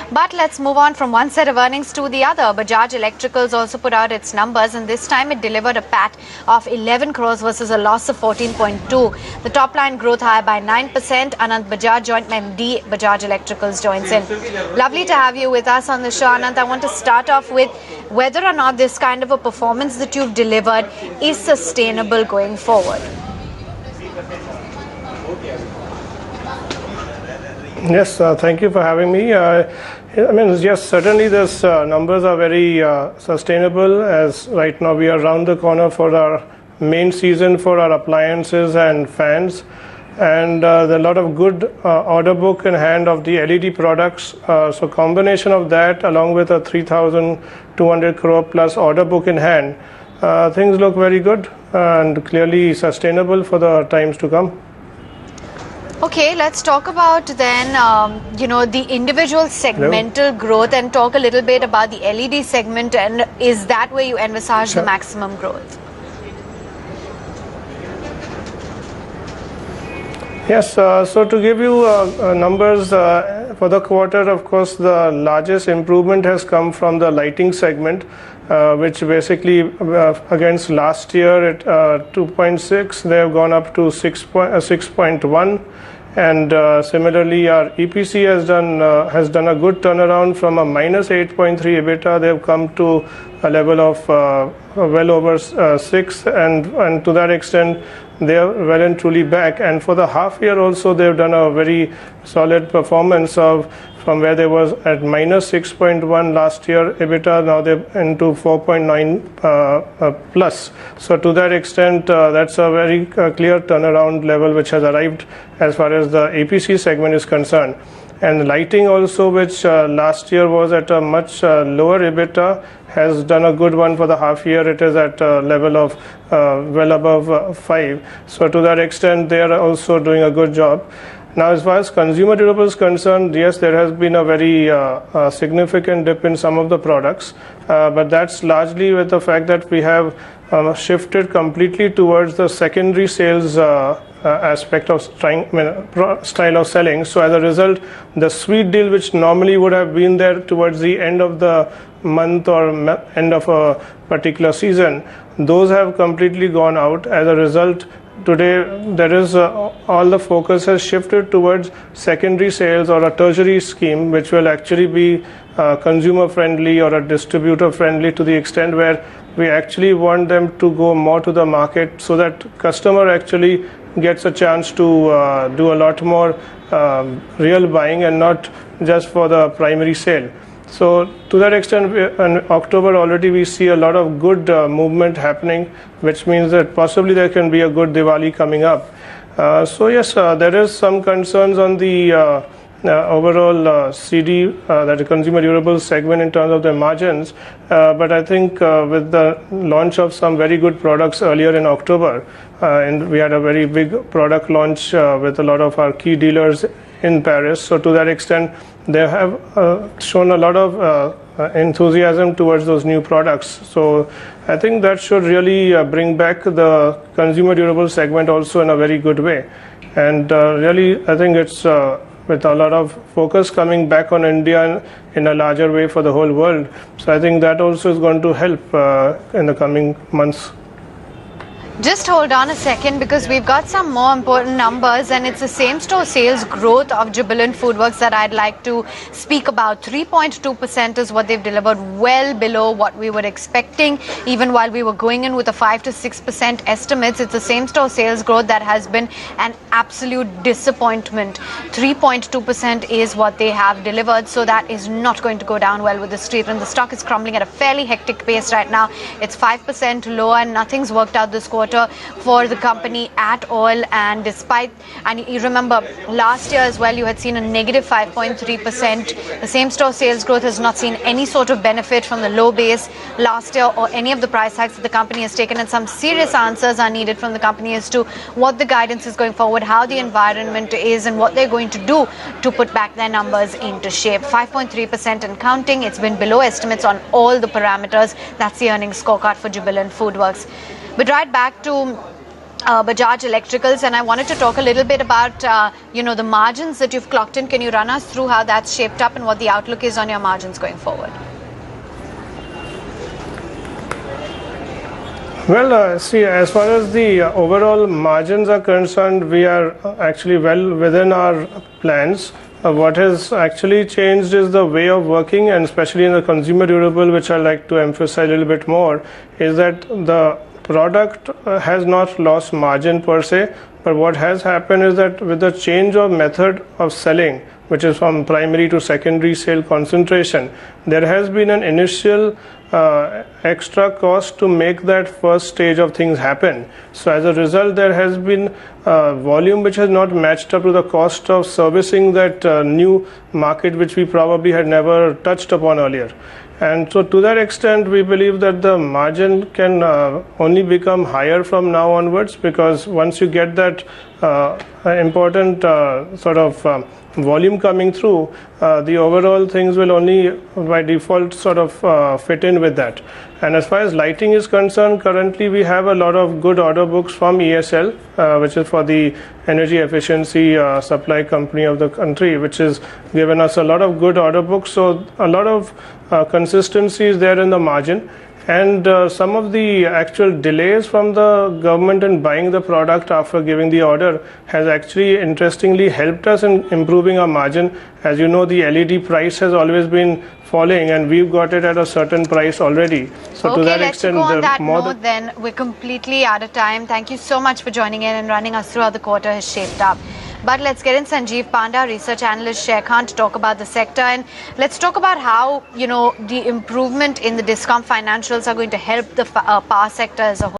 But let's move on from one set of earnings to the other. Bajaj Electricals also put out its numbers, and this time it delivered a PAT of 11 crores versus a loss of 14.2. The top line growth higher by 9%. Aanat Bajaj, joint MD, Bajaj Electricals joins in. Lovely to have you with us on the show, Aanat. I want to start off with whether or not this kind of a performance that you've delivered is sustainable going forward. Yes, thank you for having me. Yes, certainly these numbers are very sustainable, as right now we are around the corner for our main season for our appliances and fans, and there are a lot of good order book in hand of the LED products. So combination of that along with a 3,200 crore plus order book in hand, things look very good and clearly sustainable for the times to come. Okay, let's talk about then, the individual segmental growth and talk a little bit about the LED segment, and is that where you envisage the maximum growth? Yes, so to give you numbers for the quarter, of course, the largest improvement has come from the lighting segment, which basically against last year at 2.6, they have gone up to 6.1. And similarly, our EPC has done a good turnaround from a minus 8.3 EBITDA. They have come to a level of well over 6, and to that extent, they are well and truly back. And for the half year also, they have done a very solid performance of from where they was at minus 6.1 last year EBITDA, now they're into 4.9 plus. So to that extent, that's a very clear turnaround level which has arrived as far as the APC segment is concerned. And lighting also, which last year was at a much lower EBITDA, has done a good one for the half year. It is at a level of well above 5. So to that extent, they are also doing a good job. Now, as far as consumer durables concerned, yes, there has been a very significant dip in some of the products, but that's largely with the fact that we have shifted completely towards the secondary sales aspect of style of selling. So as a result, the sweet deal which normally would have been there towards the end of the month or end of a particular season, those have completely gone out. As a result, today there is all the focus has shifted towards secondary sales or a tertiary scheme, which will actually be consumer friendly or a distributor friendly, to the extent where we actually want them to go more to the market so that customer actually gets a chance to do a lot more real buying and not just for the primary sale. So to that extent, in October already we see a lot of good movement happening, which means that possibly there can be a good Diwali coming up. So yes, there is some concerns on the overall CD, that is consumer durables segment, in terms of their margins. But I think with the launch of some very good products earlier in October, and we had a very big product launch with a lot of our key dealers in Paris. So to that extent, they have shown a lot of enthusiasm towards those new products. So I think that should really bring back the consumer durable segment also in a very good way. And really, I think it's with a lot of focus coming back on India in a larger way for the whole world. So I think that also is going to help in the coming months. Just hold on a second, because we've got some more important numbers, and it's the same store sales growth of Jubilant FoodWorks that I'd like to speak about. 3.2% is what they've delivered, well below what we were expecting. Even while we were going in with a 5 to 6% estimates, it's the same store sales growth that has been an absolute disappointment. 3.2% is what they have delivered, so that is not going to go down well with the street, and the stock is crumbling at a fairly hectic pace right now. It's 5% lower, and nothing's worked out this quarter for the company at all. And despite, and you remember last year as well, you had seen a negative 5.3%. The same store sales growth has not seen any sort of benefit from the low base last year or any of the price hikes that the company has taken, and some serious answers are needed from the company as to what the guidance is going forward, how the environment is, and what they're going to do to put back their numbers into shape. 5.3% and counting. It's been below estimates on all the parameters. That's the earnings scorecard for Jubilant FoodWorks. But right back to Bajaj Electricals, and I wanted to talk a little bit about the margins that you've clocked in. Can you run us through how that's shaped up and what the outlook is on your margins going forward? Well, see, as far as the overall margins are concerned, we are actually well within our plans. What has actually changed is the way of working, and especially in the consumer durable, which I like to emphasize a little bit more, is that the product has not lost margin per se, but what has happened is that with the change of method of selling, which is from primary to secondary sale concentration, there has been an initial extra cost to make that first stage of things happen. So as a result, there has been volume which has not matched up to the cost of servicing that new market, which we probably had never touched upon earlier. And so to that extent, we believe that the margin can only become higher from now onwards, because once you get that important sort of volume coming through, the overall things will only by default sort of fit in with that. And as far as lighting is concerned, currently we have a lot of good order books from ESL, which is for the energy efficiency supply company of the country, which has given us a lot of good order books. So a lot of consistency is there in the margin. And some of the actual delays from the government in buying the product after giving the order has actually interestingly helped us in improving our margin. As you know, the LED price has always been falling, and we've got it at a certain price already. So okay, to that let's extent, go on that more note then. We're completely out of time. Thank you so much for joining in and running us through how the quarter has shaped up. But let's get in Sanjeev Panda, research analyst, Sharekhan, to talk about the sector. And let's talk about how, the improvement in the discount financials are going to help the power sector as a whole.